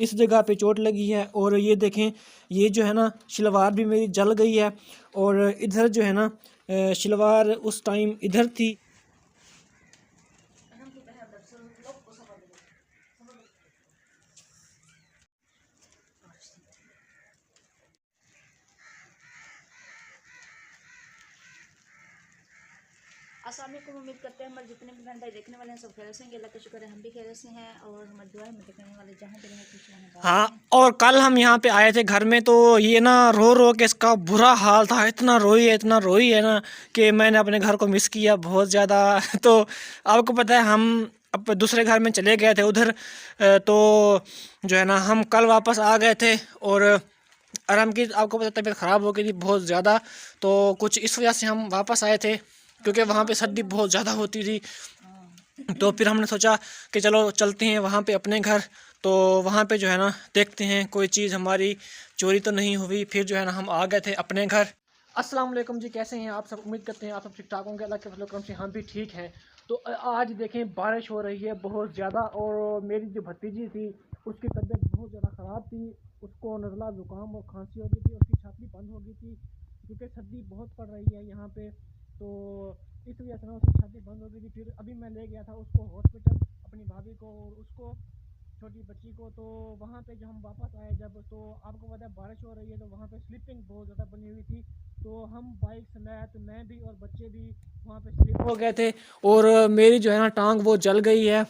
इस जगह पे चोट लगी है। और ये देखें, ये जो है ना शलवार भी मेरी जल गई है। और इधर जो है ना शलवार उस टाइम इधर थी। अस्सलाम वालेकुम। उम्मीद करते हैं हमारे जितने भी बहन भाई देखने वाले हैं सब खैरियत से हैं। अल्लाह का शुक्र है हम भी खैरियत से हैं और हमारी दुआ में देखने वाले जहाँ भी रहें खुश रहें। हाँ, और कल हम यहाँ पे आए थे घर में, तो ये ना रो रो के इसका बुरा हाल था। इतना रोई है ना कि मैंने अपने घर को मिस किया बहुत ज़्यादा। तो आपको पता है हम अब दूसरे घर में चले गए थे उधर। तो जो है ना हम कल वापस आ गए थे। और आराम की आपको पता तबीयत ख़राब हो गई थी बहुत ज़्यादा। तो कुछ इस वजह से हम वापस आए थे क्योंकि वहाँ पे सर्दी बहुत ज़्यादा होती थी। तो फिर हमने सोचा कि चलो चलते हैं वहाँ पे अपने घर। तो वहाँ पे जो है ना देखते हैं कोई चीज़ हमारी चोरी तो नहीं हुई। फिर जो है ना हम आ गए थे अपने घर। अस्सलाम वालेकुम जी, कैसे हैं आप सब? उम्मीद करते हैं आप सब ठीक ठाक होंगे। अल्लाह के फजल करम से हम भी ठीक हैं। तो आज देखें बारिश हो रही है बहुत ज़्यादा। और मेरी जो भतीजी थी उसकी तबीयत बहुत ज़्यादा ख़राब थी। उसको नज़ला ज़ुकाम और खांसी हो गई थी। उसकी छाती बंद हो गई थी क्योंकि सर्दी बहुत पड़ रही है यहाँ पे। तो इस वजह से ना उसकी छाती बंद हो गई थी। फिर अभी मैं ले गया था उसको हॉस्पिटल, अपनी भाभी को और उसको छोटी बच्ची को। तो वहाँ पे जो हम वापस आए जब, तो आपको पता है बारिश हो रही है तो वहाँ पे स्लिपिंग बहुत ज़्यादा बनी हुई थी। तो हम बाइक समेत मैं भी और बच्चे भी वहाँ पे स्लिप हो गए थे। और मेरी जो है ना टांग वो जल गई है।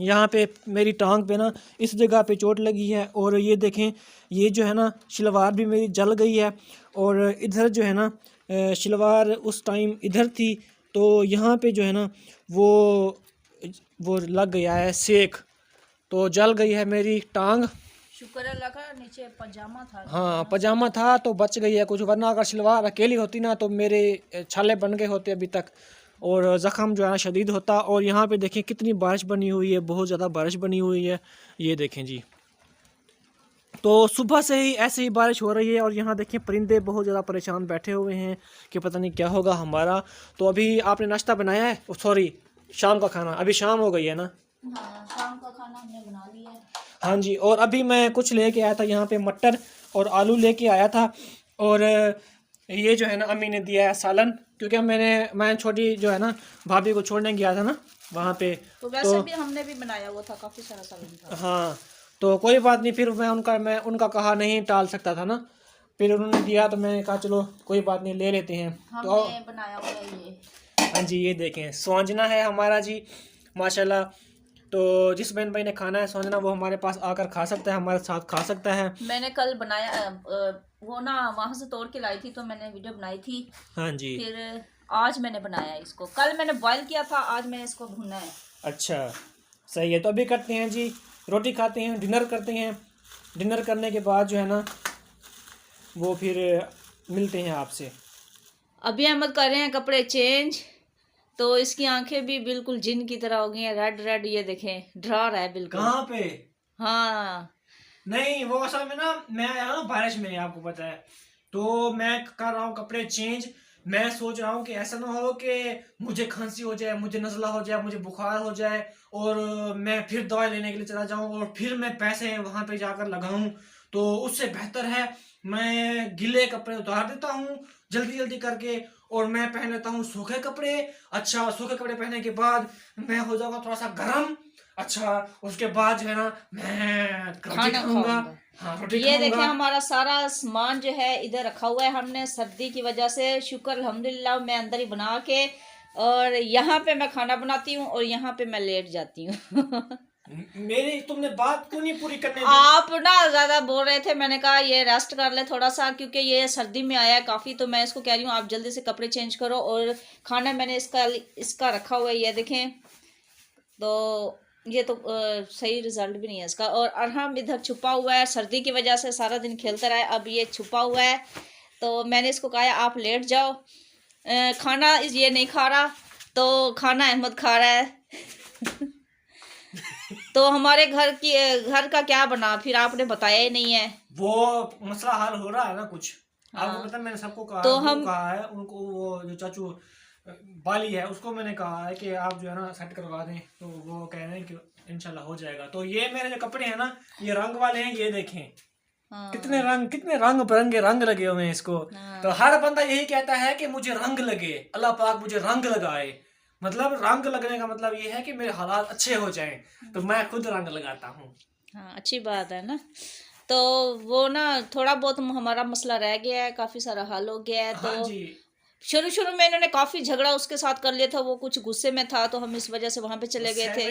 यहाँ पे मेरी टांग पे ना इस जगह पे चोट लगी है। और ये देखें, ये जो है ना शलवार भी मेरी जल गई है। और इधर जो है ना शलवार उस टाइम इधर थी। तो यहाँ पे जो है ना वो लग गया है सेक, तो जल गई है मेरी टांग। शुक्र है अल्लाह का, नीचे पजामा था। हाँ, पजामा था तो बच गई है कुछ, वरना अगर शलवार अकेली होती ना तो मेरे छाले बन गए होते अभी तक और ज़ख़म जो है ना शदीद होता। और यहाँ पे देखें कितनी बारिश बनी हुई है, बहुत ज़्यादा बारिश बनी हुई है। ये देखें जी, तो सुबह से ही ऐसे ही बारिश हो रही है। और यहाँ देखें परिंदे बहुत ज़्यादा परेशान बैठे हुए हैं कि पता नहीं क्या होगा हमारा। तो अभी आपने नाश्ता बनाया है? सॉरी, शाम का खाना। अभी शाम हो गई है ना? हाँ, शाम का खाना हमने बना लिया है। हाँ जी। और अभी मैं कुछ लेके आया था यहाँ पे, मटर और आलू लेके आया था। और ये जो है ना अम्मी ने दिया है सालन, क्योंकि मैं छोटी जो है ना भाभी को छोड़ने गया था ना वहाँ पे। तो वैसे भी हमने भी बनाया हुआ था, काफ़ी सारा सालन था। हाँ, तो कोई बात नहीं। फिर मैं उनका कहा नहीं टाल सकता था ना। फिर उन्होंने दिया तो मैंने कहा चलो कोई बात नहीं, ले लेते हैं। तो हमने बनाया हुआ है ये। हाँ जी, ये देखें स्वांजना है हमारा जी, माशाल्लाह। तो जिस बहन भाई ने खाना है स्वांजना, वो हमारे पास आकर खा सकता है, हमारे साथ खा सकता है। मैंने कल बनाया वो ना वहाँ से तोड़ के लाई थी तो मैंने वीडियो बनाई थी। हाँ जी। फिर आज मैंने बनाया इसको। कल मैंने बॉईल किया था, आज मैंने इसको भुना है। अच्छा, सही है। तो अभी करते हैं जी, रोटी खाते हैं, डिनर करते हैं। डिनर करने के बाद जो है ना वो फिर मिलते हैं आपसे। अभी अहमद कर रहे हैं कपड़े चेंज, तो इसकी आंखें भी बिल्कुल जिन की तरह हो गई हैं, रेड रेड। ये देखें, डरा रहा है बिल्कुल। कहाँ पे? हाँ, नहीं, वो असल में ना मैं आया ना बारिश में, आपको पता है। तो मैं कर रहा हूँ कपड़े चेंज। मैं सोच रहा हूँ कि ऐसा ना हो कि मुझे खांसी हो जाए, मुझे नज़ला हो जाए, मुझे बुखार हो जाए और मैं फिर दवाई लेने के लिए चला जाऊँ और फिर मैं पैसे वहाँ पे जाकर लगाऊँ। तो उससे बेहतर है मैं गीले कपड़े उतार देता हूँ जल्दी जल्दी करके और मैं पहन लेता हूँ सूखे कपड़े। अच्छा, सूखे कपड़े पहनने के बाद मैं हो जाऊँगा थोड़ा सा गर्म। अच्छा, उसके बाद जो है ना मैं रोटी खाना खाऊंगा। खाऊंगा। हाँ, रोटी ये देखें खाऊंगा। हमारा सारा सामान जो है इधर रखा हुआ है हमने सर्दी की वजह से। शुक्र अल्हम्दुलिल्लाह मैं अंदर ही बना के, और यहाँ पे मैं खाना बनाती हूँ और यहाँ पे मैं लेट जाती हूँ। मेरी तुमने बात क्यों नहीं पूरी करने दी? आप ना ज्यादा बोल रहे थे, मैंने कहा ये रेस्ट कर ले थोड़ा सा, क्योंकि ये सर्दी में आया है काफी। तो मैं इसको कह रही हूँ आप जल्दी से कपड़े चेंज करो। और खाना मैंने इसका रखा हुआ है, ये देखें। तो ये तो सही रिजल्ट भी नहीं है इसका। और अरहम इधर छुपा हुआ है, सर्दी की वजह से सारा दिन खेलता रहा है, अब ये छुपा हुआ है। तो मैंने इसको कहा आप लेट जाओ। खाना ये नहीं खा रहा, तो खाना अहमद खा रहा है। तो हमारे घर का क्या बना फिर, आपने बताया ही नहीं है। वो मसला हल हो रहा है ना कुछ। हाँ, आपको पता है मैंने सबको कहा, तो उनको हम कहा है, उनको वो जो चाचू बाली है, उसको मैंने कहा है कि आप जो है ना सेट करवा दें, तो वो कह रहे हैं कि इंशाल्लाह हो जाएगा। तो ये मेरे जो कपड़े हैं ना, ये रंग वाले हैं, ये देखें हाँ कितने रंग बिरंगे रंग लगे हुए हैं इसको। हाँ तो हर बंदा यही कहता है कि मुझे रंग लगे, अल्लाह पाक मुझे रंग लगाए। मतलब रंग लगने का मतलब ये है कि मेरे हालात अच्छे हो जाएं, तो मैं खुद रंग लगाता हूँ। हाँ, अच्छी बात है ना। तो वो ना थोड़ा बहुत हमारा मसला रह गया है, काफी सारा हल हो गया है। हाँ तो जी। शुरू शुरू में इन्होंने काफी झगड़ा उसके साथ कर लिया था, वो कुछ गुस्से में था, तो हम इस वजह से वहां पे चले गए थे।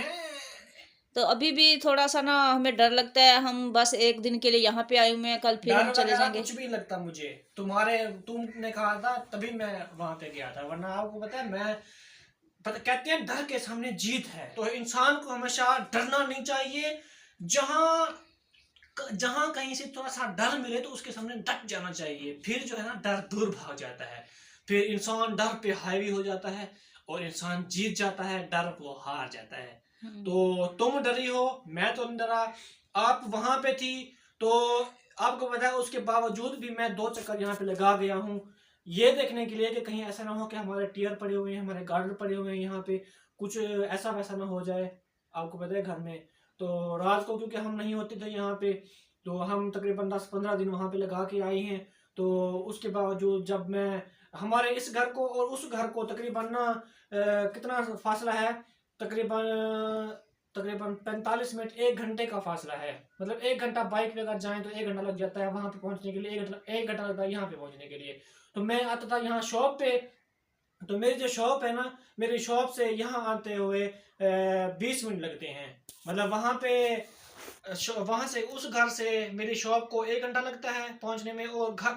तो अभी भी थोड़ा सा ना हमें डर लगता है, हम बस एक दिन के लिए यहाँ पे आए हुए हैं, कल फिर डर हम चले वगैरह जाएंगे। कुछ भी लगता मुझे, तुमने कहा था तभी मैं वहां पे गया था, वरना आपको पता है मैं कहते हैं डर के सामने जीत है। तो इंसान को हमेशा डरना नहीं चाहिए। जहां जहां कहीं से थोड़ा सा डर मिले तो उसके सामने डट जाना चाहिए, फिर जो है ना डर दूर भाग जाता है, फिर इंसान डर पे हावी हो जाता है और इंसान जीत जाता है, डर वो हार जाता है। तो तुम डरी हो, मैं तो नहीं डरा। आप वहां पे थी तो आपको पता है, उसके बावजूद भी मैं 2 चक्कर यहाँ पे लगा गया हूँ, ये देखने के लिए कि कहीं ऐसा ना हो कि हमारे टीयर पड़े हुए हैं, हमारे गार्डर पड़े हुए हैं यहाँ पे, कुछ ऐसा वैसा ना हो जाए। आपको पता है घर में तो रात को क्योंकि हम नहीं होते थे यहाँ पे, तो हम तकरीबन 10-15 दिन वहाँ पे लगा के आए हैं। तो उसके बावजूद जब मैं हमारे इस घर को और उस घर को तकरीबन ना कितना फासला है, तकरीबन तकरीबन 45 मिनट 1 घंटे का फासला है। मतलब 1 घंटा बाइक पे अगर जाएं तो 1 घंटा लग जाता है वहां पे पहुंचने के लिए, 1 घंटा लगता है यहाँ पे पहुंचने के लिए। तो मैं आता था यहाँ शॉप पे, तो मेरी जो शॉप है ना, मेरी शॉप से यहाँ आते हुए 20 मिनट लगते हैं। मतलब वहां से उस घर से मेरी शॉप को 1 घंटा लगता है पहुंचने में, और घर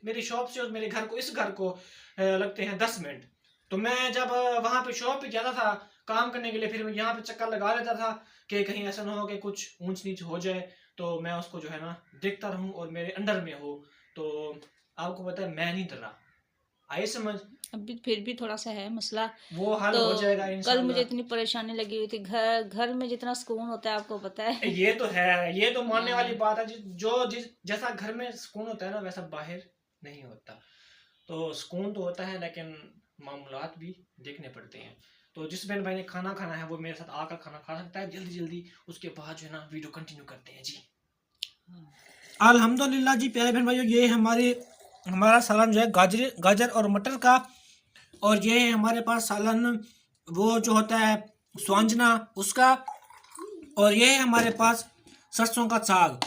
मेरी शॉप से और मेरे घर को इस घर को लगते हैं 10 मिनट। तो मैं जब वहां पे शॉप पे जाता था काम करने के लिए, फिर मैं यहाँ पे चक्कर लगा लेता था कि कहीं ऐसा ना हो कि कुछ ऊंच नीच हो जाए, तो मैं उसको जो है ना देखता रहूं और मेरे अंडर में हो। तो आपको पता है मैं नहीं डरा, आए समझ। अभी फिर भी थोड़ा सा है मसला, वो हल तो हो जाएगा कल इंशाल्लाह। मुझे इतनी परेशानी लगी हुई थी। घर में जितना सुकून होता है आपको पता है। ये तो है, ये तो मानने वाली हाँ, बात है। जैसा घर में सुकून होता है ना, वैसा बाहर नहीं होता। तो सुकून तो होता है, लेकिन मामूलात भी देखने पड़ते हैं। तो जिस बहन भाई ने खाना खाना है वो मेरे साथ आकर खाना खा सकता है जल्दी जल्दी, उसके बाद जो है ना वीडियो कंटिन्यू करते हैं जी। अल्हम्दुलिल्लाह जी प्यारे बहन भाइयों, ये हमारा सालन जो है गाजर और मटर का, और ये है हमारे पास सालन वो जो होता है स्वांजना उसका, और ये है हमारे पास सरसों का साग।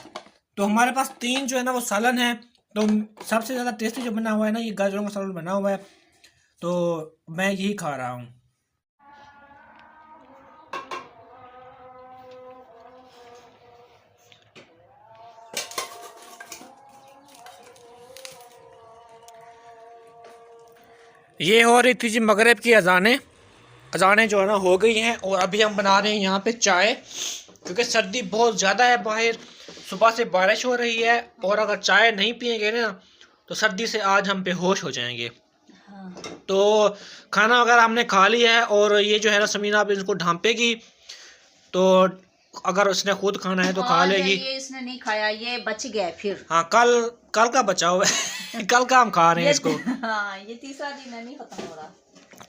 तो हमारे पास 3 जो है ना वो सालन है। तो सबसे ज़्यादा टेस्टी जो बना हुआ है ना, ये गाजरों का सालन बना हुआ है, तो मैं यही खा रहा हूँ। ये हो रही थी जी मगरिब की अजानें जो है ना हो गई हैं, और अभी हम बना रहे हैं यहाँ पे चाय, क्योंकि सर्दी बहुत ज़्यादा है बाहर, सुबह से बारिश हो रही है, और अगर चाय नहीं पिएंगे ना तो सर्दी से आज हम बेहोश हो जाएंगे। हाँ। तो खाना वगैरह हमने खा लिया है, और ये जो है ना समीना अब इसको ढांपेगी, तो अगर उसने खुद खाना है तो खा लेगी। ये इसने नहीं खाया, ये बच गया फिर। हाँ, कल का बचा हुआ है कल का हम खा रहे हैं इसको। हाँ, ये तीसरा दिन है, नहीं खत्म हो रहा।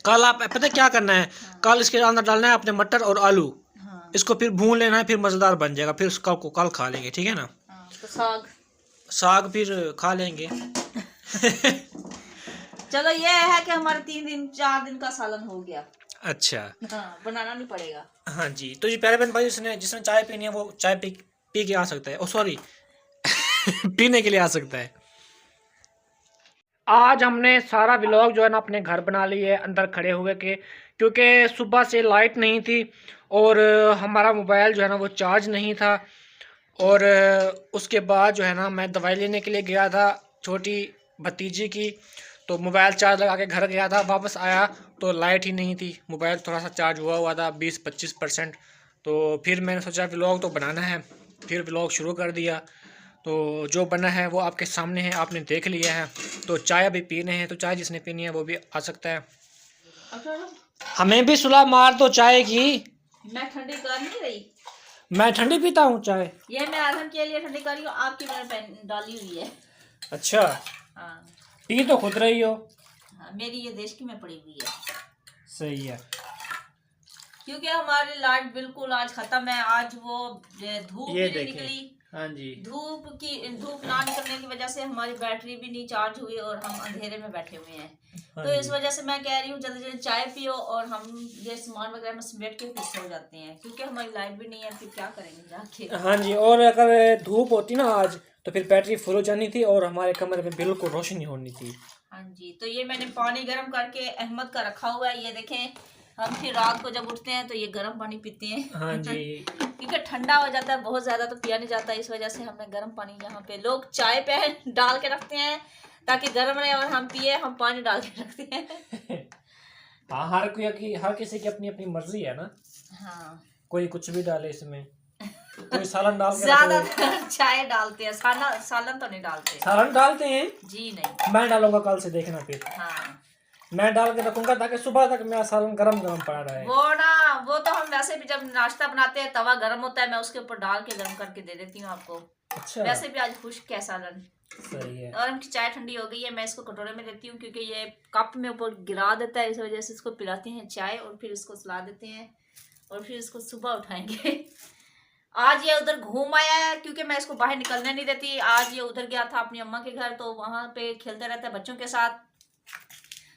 कल आप पता है क्या करना है, कल इसके अंदर डालना है अपने मटर और आलू, हाँ। इसको फिर भून लेना है, फिर मज़ेदार बन जाएगा, फिर उसका को कल खा लेंगे, ठीक है ना। हाँ, तो साग फिर खा लेंगे चलो ये है कि हमारा 3-4 दिन का सालन हो गया। अच्छा, हाँ, बनाना नहीं पड़ेगा। हाँ जी। तो ये प्यारे बहन भाई, जिसने चाय पीनी है वो चाय पी के आ सकता है, ओ सॉरी पीने के लिए आ सकता है। आज हमने सारा व्लॉग जो है ना अपने घर बना लिए है अंदर खड़े हुए के, क्योंकि सुबह से लाइट नहीं थी और हमारा मोबाइल जो है ना वो चार्ज नहीं था, और उसके बाद जो है ना मैं दवाई लेने के लिए गया था छोटी भतीजी की, तो मोबाइल चार्ज लगा के घर गया था, वापस आया तो लाइट ही नहीं थी, मोबाइल थोड़ा सा चार्ज हुआ था 20-25%। तो फिर मैंने सोचा व्लॉग तो बनाना है, फिर व्लॉग शुरू कर दिया। तो जो बना है वो आपके सामने है, आपने देख लिया है। तो चाय अभी पीने हैं, तो चाय जिसने पीनी है वो भी आ सकता है। हमें भी सुलह मार दो चाय की। मैं ठंडी कर नहीं रही, मैं ठंडी पीता हूँ चाय। ये मैं आधम के लिए ठंडी कर रही हूँ, आपकी मैंने डाली हुई है। अच्छा, हाँ पी तो खुद रही हो। हाँ, मेरी ये देश की में पड़ी हुई है। सही है। क्योंकि हमारी लाइट बिल्कुल आज खत्म है। आज वो धूप ये भी नहीं देखें। निकली। हाँ जी। धूप ना निकलने की वजह से हमारी बैटरी भी नहीं चार्ज हुई और हम अंधेरे में बैठे हुए हैं। हाँ तो इस जी। वजह से मैं कह रही हूँ जल्दी जल्दी चाय पियो और हम ये सामान वगैरह में समेट के फिर सो जाते हैं, क्योंकि हमारी लाइट भी नहीं है, फिर क्या करेंगे जाके। हाँ जी, और अगर धूप होती ना आज तो फिर बैटरी फुल हो जानी थी और हमारे कमरे में बिल्कुल रोशनी होनी थी। हाँ जी, तो ये मैंने पानी गर्म करके अहमद का रखा हुआ है। ये देखें, हम फिर रात को जब उठते हैं तो ये गर्म पानी पीते हैं। हाँ जी। क्योंकि ठंडा हो जाता है बहुत ज्यादा तो पिया नहीं जाता, इस वजह से हमने गर्म पानी यहाँ पे लोग चाय पे डाल के रखते हैं ताकि गर्म रहे और हम पिए, हम पानी डाल के रखते हैं। हाँ, हर किसी की अपनी अपनी मर्जी है ना। हाँ, कोई कुछ भी डाले इसमें, कोई सालन डाल के ज्यादातर चाय डालते हैं, सालन तो नहीं डालते। सालन डालते हैं जी नहीं। मैं डालूंगा कल से, देखना फिर। हाँ, मैं डाल के रखूंगा ताकि सुबह तक मेरा सालन गरम गरम पड़ा रहे। वो तो हम वैसे भी जब नाश्ता बनाते हैं तवा गर्म होता है, मैं उसके ऊपर डाल के गर्म करके दे देती हूँ आपको। अच्छा, वैसे भी आज खुश्क है सालन। सही है। और इनकी चाय ठंडी हो गई है, मैं इसको कटोरे में देती हूँ क्योंकि ये कप में ऊपर गिरा देता है, इस वजह से इसको पिलाते हैं चाय और फिर इसको सुला देते हैं और फिर इसको सुबह उठाएंगे। आज ये उधर घूम आया है क्योंकि मैं इसको बाहर निकलने नहीं देती। आज ये उधर गया था अपनी अम्मा के घर, तो वहां पे खेलता रहता है बच्चों के साथ।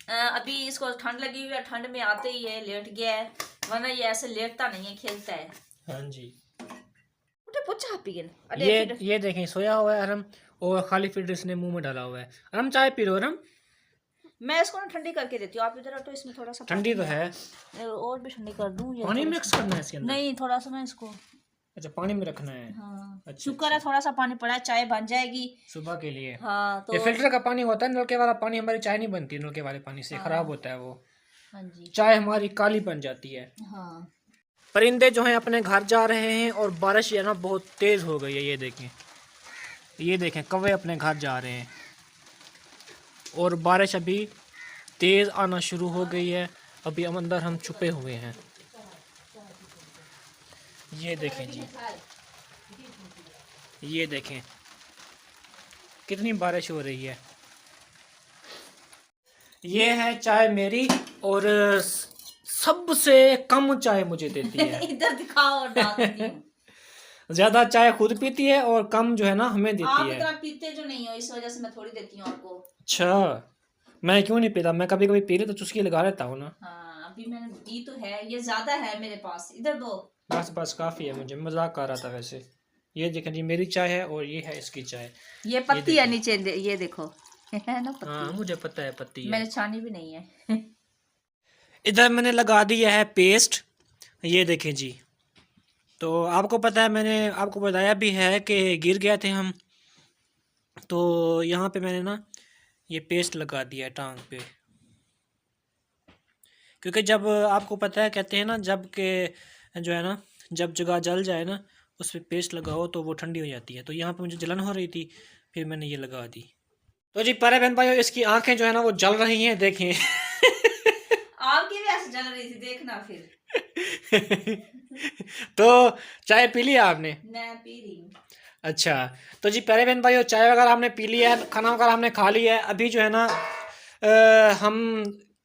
अभी इसको ठंड लगी हुई है, ठंड में आते ही ये लेट गया है, वरना ये ऐसे लेटता नहीं है, खेलता है। हाँ जी। उठे पूछा पी ये देखें, सोया हुआ है अरम और खाली फिर इसने मुंह में डाला हुआ है। अरम चाय पी लो अरम। मैं इसको ना ठंडी करके देती हूँ, आप इधर हटो, इसमें थोड़ा सा ठंडी तो है, और भी ठंडी कर दूँ। पानी मिक्स करना है इसके अंदर? नहीं, थोड़ा सा मैं इसको, अच्छा, पानी में रखना है। हाँ, अच्छा, शुक्र है थोड़ा सा पानी पड़ा है, चाय बन जाएगी सुबह के लिए। हाँ, तो ये फिल्टर का पानी होता है, नलके वाला पानी हमारी चाय नहीं बनती, नलके वाले पानी से खराब होता है वो। हाँ जी, चाय हमारी काली बन जाती है। हाँ। परिंदे जो हैं अपने घर जा रहे हैं और बारिश है ना बहुत तेज हो गई है। ये देखें कौवे अपने घर जा रहे हैं और बारिश अभी तेज आना शुरू हो गई है। अभी हम अंदर छुपे हुए हैं। ये देखें जी, ये देखें कितनी बारिश हो रही है। ये है चाय मेरी और सबसे कम चाय मुझे देती है। इधर दिखाओ और डाल देती हूँ। ज्यादा चाय खुद पीती है और कम जो है ना हमें आप देती है। इतना पीते जो नहीं हो, इस वजह से मैं थोड़ी देती हूँ आपको। अच्छा, मैं क्यों नहीं पीता? मैं कभी कभी पी ले तो चुस्की लगा लेता हूँ ना। हाँ, अभी मैंने दी तो है, ये ज्यादा है मेरे पास, इधर दो। बस बस काफी है, मुझे मजाक आ रहा था वैसे। ये देखें जी, मेरी चाय है और ये है इसकी चाय। ये पत्ती है नीचे, ये देखो है ना पत्ती। हाँ, मुझे पता है पत्ती है। मैंने छानी भी नहीं है। इधर मैंने लगा दिया है पेस्ट। ये देखें जी, तो आपको पता है, मैंने आपको बताया भी है कि गिर गए थे हम, तो यहाँ पे मैंने ना ये पेस्ट लगा दिया है टांग पे। क्योंकि जब आपको पता है, कहते हैं ना, जब के जो है ना, जब जगह जल जाए ना उस पर पेस्ट लगाओ तो वो ठंडी हो जाती है। तो यहाँ पे मुझे जलन हो रही थी, फिर मैंने ये लगा दी। तो जी प्यारे बहन भाइयों, इसकी आंखें जो है ना वो जल रही हैं, देखें। आपकी भी ऐसे जल रही थी, देखना फिर। तो चाय पी लिया आपने? मैं पी रही हूँ। अच्छा, तो जी प्यारे बहन भाइयों, चाय वगैरह हमने पी लिया है, खाना वगैरह हमने खा लिया है। अभी जो है ना हम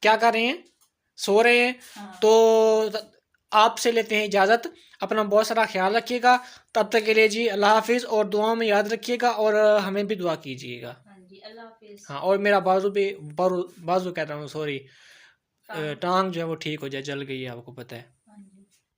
क्या कर रहे हैं, सो रहे हैं। हाँ। तो आपसे लेते हैं इजाज़त। अपना बहुत सारा ख्याल रखिएगा। तब तक के लिए जी अल्लाह हाफिज़, और दुआ में याद रखिएगा और हमें भी दुआ कीजिएगा। हाँ जी, अल्लाह हाफिज़। हाँ, और मेरा बाजू कह रहा हूँ, सॉरी, टांग जो है वो ठीक हो जाए, जल गई है, आपको पता है।